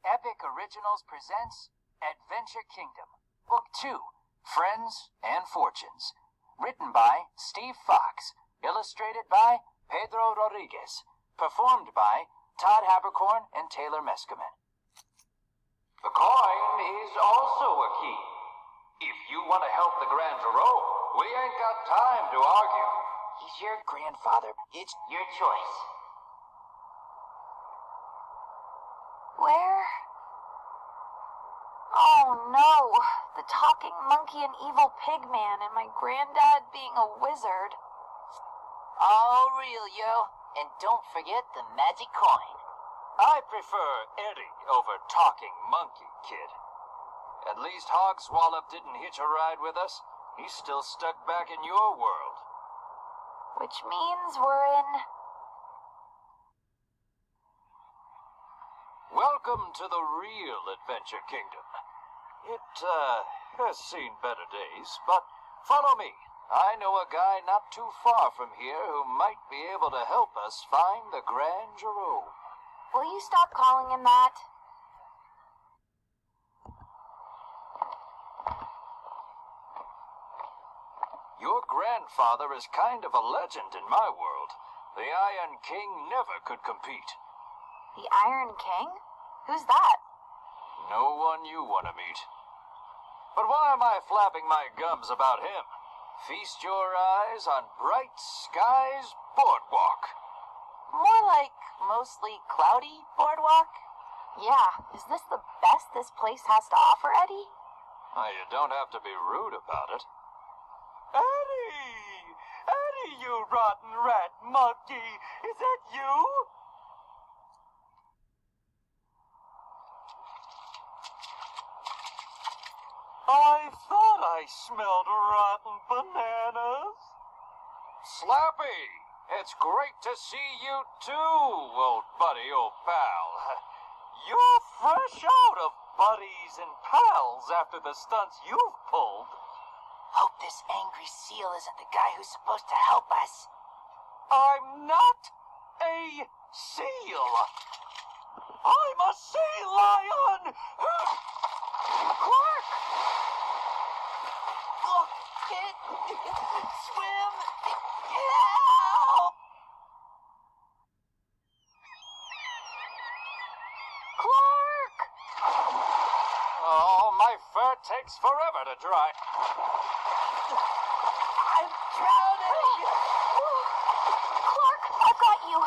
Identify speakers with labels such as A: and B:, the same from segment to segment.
A: Epic Originals presents Adventure Kingdom, Book 2, Friends and Fortunes. Written by Steve Fox, illustrated by Pedro Rodriguez, performed by Todd Habercorn and Taylor Meskimen. The coin is also a key. If you want to help the Grand Jerome, we ain't got time to argue. He's your grandfather. It's your choice.
B: Where? Oh no, the talking monkey and evil pig man and my granddad being a wizard.
C: All real, yo. And don't forget the magic coin.
A: I prefer Eddie over Talking Monkey, kid. At least Hogswallop didn't hitch a ride with us. He's still stuck back in your world.
B: Which means we're in...
A: Welcome to the real Adventure Kingdom. It, has seen better days, but follow me. I know a guy not too far from here who might be able to help us find the Grand Jerome.
B: Will you stop calling him that?
A: Your grandfather is kind of a legend in my world. The Iron King never could compete.
B: The Iron King? Who's that?
A: No one you want to meet. But why am I flapping my gums about him? Feast your eyes on Bright Skies Boardwalk.
B: More like mostly cloudy boardwalk? Yeah, is this the best this place has to offer, Eddie?
A: You don't have to be rude about it. Eddie! Eddie, you rotten rat monkey! Is that you? I thought I smelled rotten bananas. Slappy, it's great to see you too, old buddy, old pal. You're fresh out of buddies and pals after the stunts you've pulled.
C: Hope this angry seal isn't the guy who's supposed to help us.
A: I'm not a seal. I'm a sea lion.
C: Clark! Oh, kid! Swim! Help!
B: Clark!
A: Oh, my fur takes forever to dry.
C: I'm drowning!
B: Clark, I've got you.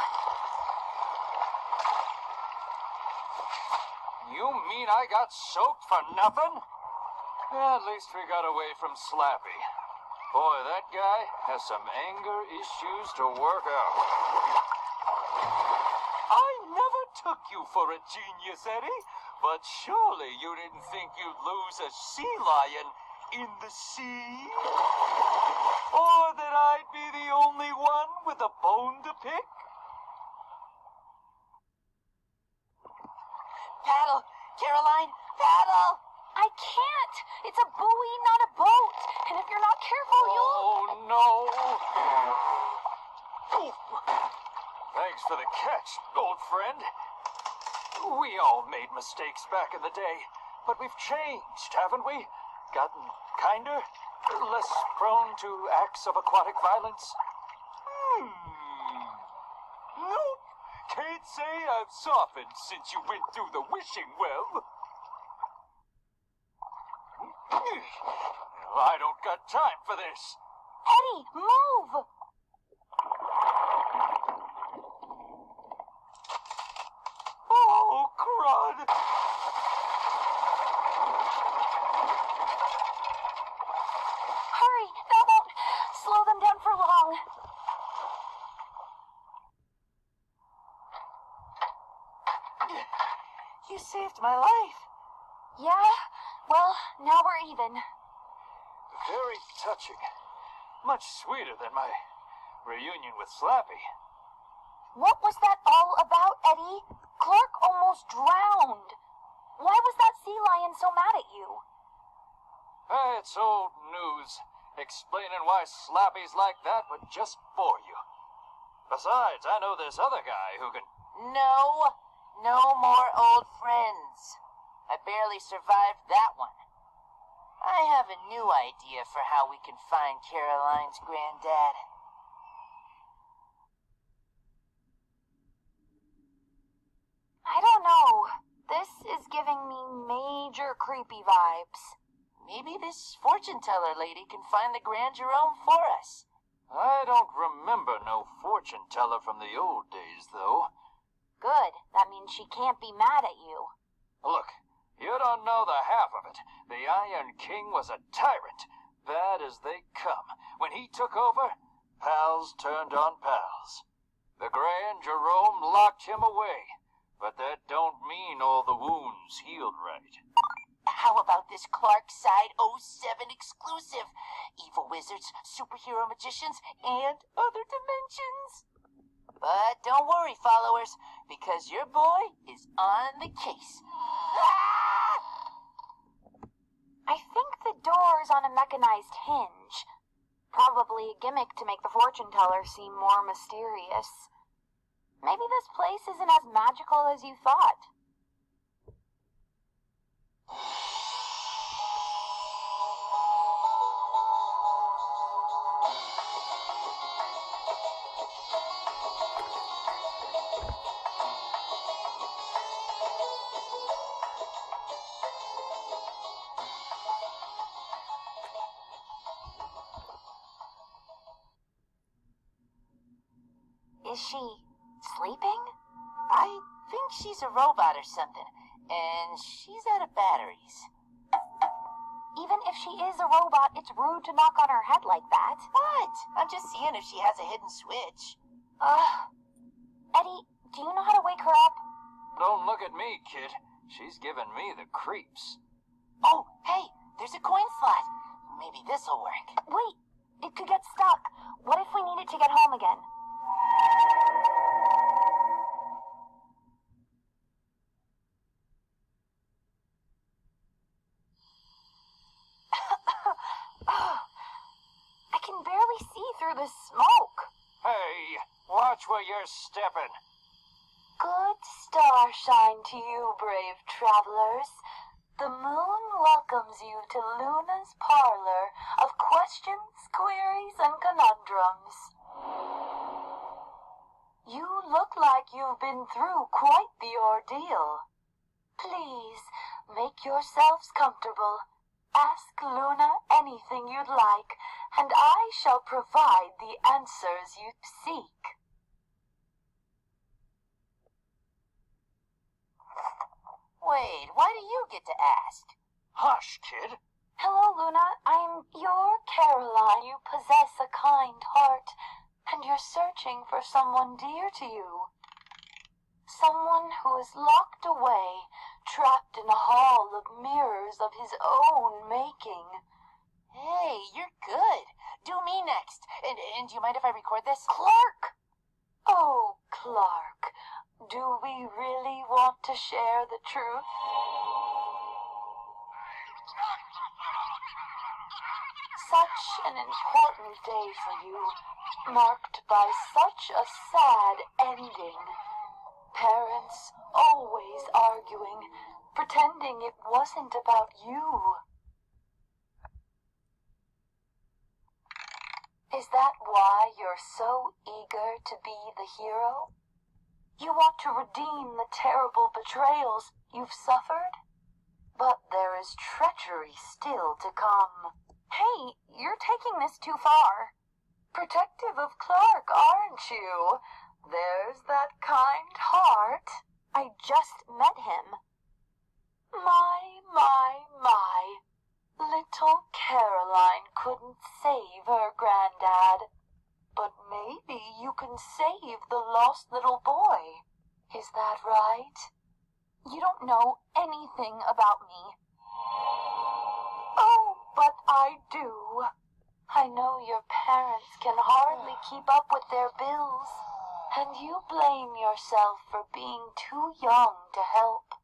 A: You mean I got soaked for nothing? At least we got away from Slappy. Boy, that guy has some anger issues to work out. I never took you for a genius, Eddie, but surely you didn't think you'd lose a sea lion in the sea? Or that I'd be the only one with a bone to pick?
C: Paddle! Caroline, paddle!
B: I can't. It's a buoy, not a boat. And if you're not careful, you'll...
A: Oh, no. Oof. Thanks for the catch, old friend. We all made mistakes back in the day, but we've changed, haven't we? Gotten kinder, less prone to acts of aquatic violence. Nope. Can't say I've softened since you went through the wishing well. I don't got time for this.
B: Eddie, move!
A: Oh, crud!
B: Hurry, that won't slow them down for long.
C: You saved my life.
B: Yeah? Well, now we're even.
A: Very touching. Much sweeter than my reunion with Slappy.
B: What was that all about, Eddie? Clark almost drowned. Why was that sea lion so mad at you?
A: It's old news. Explaining why Slappy's like that would just bore you. Besides, I know this other guy who can...
C: No, No more old friends. I barely survived that one. I have a new idea for how we can find Caroline's granddad.
B: I don't know. This is giving me major creepy vibes.
C: Maybe this fortune teller lady can find the Grand Jerome for us.
A: I don't remember no fortune teller from the old days, though.
B: Good. That means she can't be mad at you.
A: Look, you don't know the half of it. The Iron King was a tyrant, bad as they come. When he took over, pals turned on pals. The Grand Jerome locked him away, but that don't mean all the wounds healed right.
C: How about this Clark Side 07 exclusive? Evil wizards, superhero magicians, and other dimensions. But don't worry, followers, because your boy is on the case. Ah!
B: I think the door's on a mechanized hinge. Probably a gimmick to make the fortune teller seem more mysterious. Maybe this place isn't as magical as you thought. Is she sleeping?
C: I think she's a robot or something, and she's out of batteries.
B: Even if she is a robot, it's rude to knock on her head like that.
C: What? I'm just seeing if she has a hidden switch.
B: Eddie, do you know how to wake her up?
A: Don't look at me, kid. She's giving me the creeps.
C: Oh, hey, there's a coin slot. Maybe this'll work.
B: Wait, it could get stuck. What if we need it to get home again? I can barely see through the smoke.
A: Hey, watch where you're stepping.
B: Good starshine to you, brave travelers. The moon welcomes you to Luna's parlor of questions, queries, and conundrums. You look like you've been through quite the ordeal. Please, make yourselves comfortable. Ask Luna anything you'd like, and I shall provide the answers you seek.
C: Wait, why do you get to ask?
A: Hush, kid.
B: Hello, Luna. I'm your Caroline. You possess a kind heart, and you're searching for someone dear to you. Someone who is locked away, trapped in a hall of mirrors of his own making.
C: Hey, you're good. Do me next. And do you mind if I record this?
B: Clark! Oh, Clark, do we really want to share the truth? Such an important day for you, marked by such a sad ending. Parents always arguing, pretending it wasn't about you. Is that why you're so eager to be the hero? You want to redeem the terrible betrayals you've suffered? But there is treachery still to come. Hey, you're taking this too far. Protective of Clark, aren't you? There's that kind heart. I just met him. My. Little Caroline couldn't save her granddad. But maybe you can save the lost little boy. Is that right? You don't know anything about me. Oh, but I do. I know your parents can hardly keep up with their bills, and you blame yourself for being too young to help.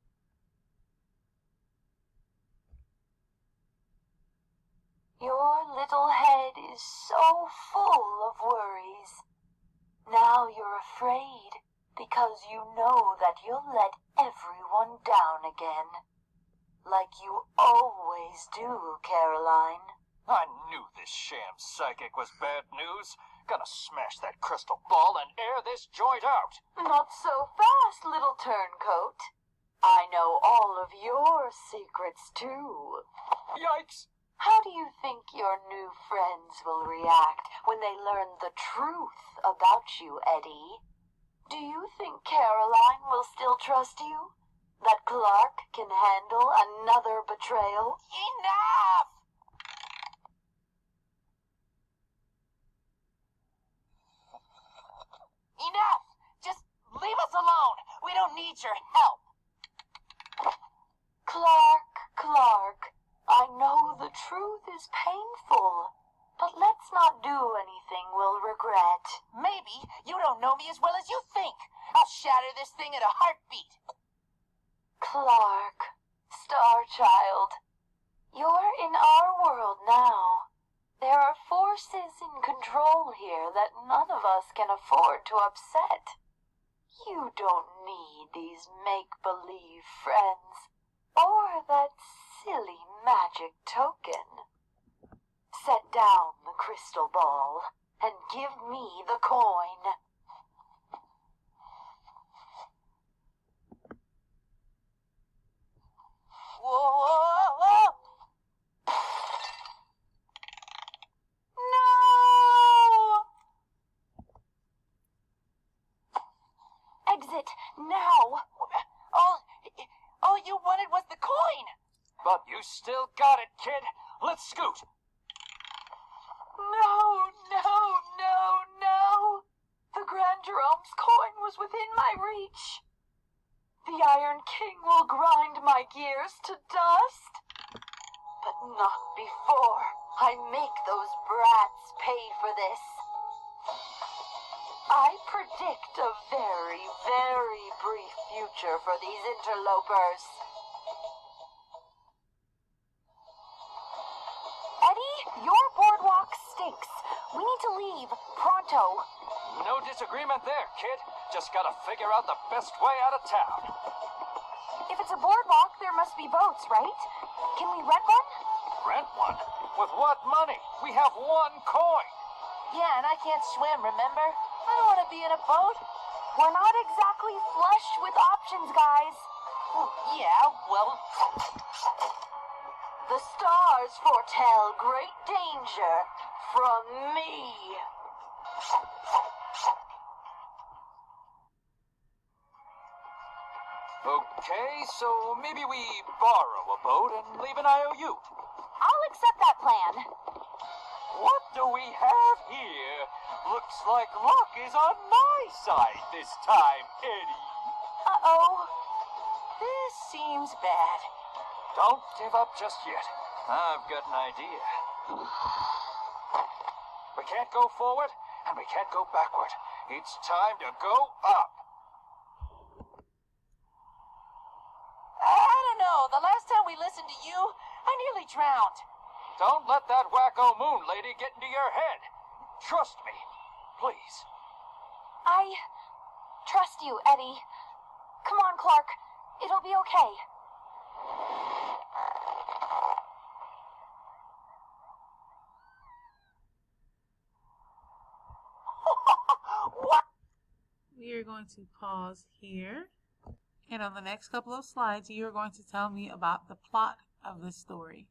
B: Your little head is so full of worries. Now you're afraid because you know that you'll let everyone down again. Like you always do, Caroline.
A: I knew this sham psychic was bad news. Gonna smash that crystal ball and air this joint out.
B: Not so fast, little turncoat. I know all of your secrets, too.
A: Yikes!
B: How do you think your new friends will react when they learn the truth about you, Eddie? Do you think Caroline will still trust you? That Clark can handle another betrayal?
C: Enough! Enough! Just leave us alone. We don't need your help.
B: Clark, I know the truth is painful, but let's not do anything we'll regret.
C: Maybe you don't know me as well as you think. I'll shatter this thing at a heartbeat.
B: Clark, Star Child, you're in our world now. There are forces in control here that none of us can afford to upset. You don't need these make-believe friends, or that silly magic token. Set down the crystal ball, and give me the coin.
C: Whoa!
B: No! Exit now.
C: All you wanted was the coin.
A: But you still got it, kid. Let's scoot.
B: No. The Grand Jerome's coin was within my reach. The Iron King will grind my gears to dust. But not before I make those brats pay for this. I predict a very, very brief future for these interlopers. Eddie, your boardwalk stinks. We need to leave, pronto.
A: No disagreement there, kid. Just gotta figure out the best way out of town.
B: If it's a boardwalk, there must be boats, right? Can we rent one?
A: Rent one? With what money? We have one coin.
C: Yeah, and I can't swim, remember? I don't want to be in a boat.
B: We're not exactly flush with options, guys.
C: Oh, yeah, well...
B: The stars foretell great danger from me.
A: Okay, so maybe we borrow a boat and leave an IOU.
B: I'll accept that plan.
A: What do we have here? Looks like luck is on my side this time, Eddie.
B: Uh-oh.
C: This seems bad.
A: Don't give up just yet. I've got an idea. We can't go forward, and we can't go backward. It's time to go up.
C: I don't know. The last time we listened to you, I nearly drowned.
A: Don't let that wacko moon lady get into your head. Trust me, please.
B: I trust you, Eddie. Come on, Clark. It'll be okay.
C: What?
D: We are going to pause here. And on the next couple of slides, you are going to tell me about the plot of the story.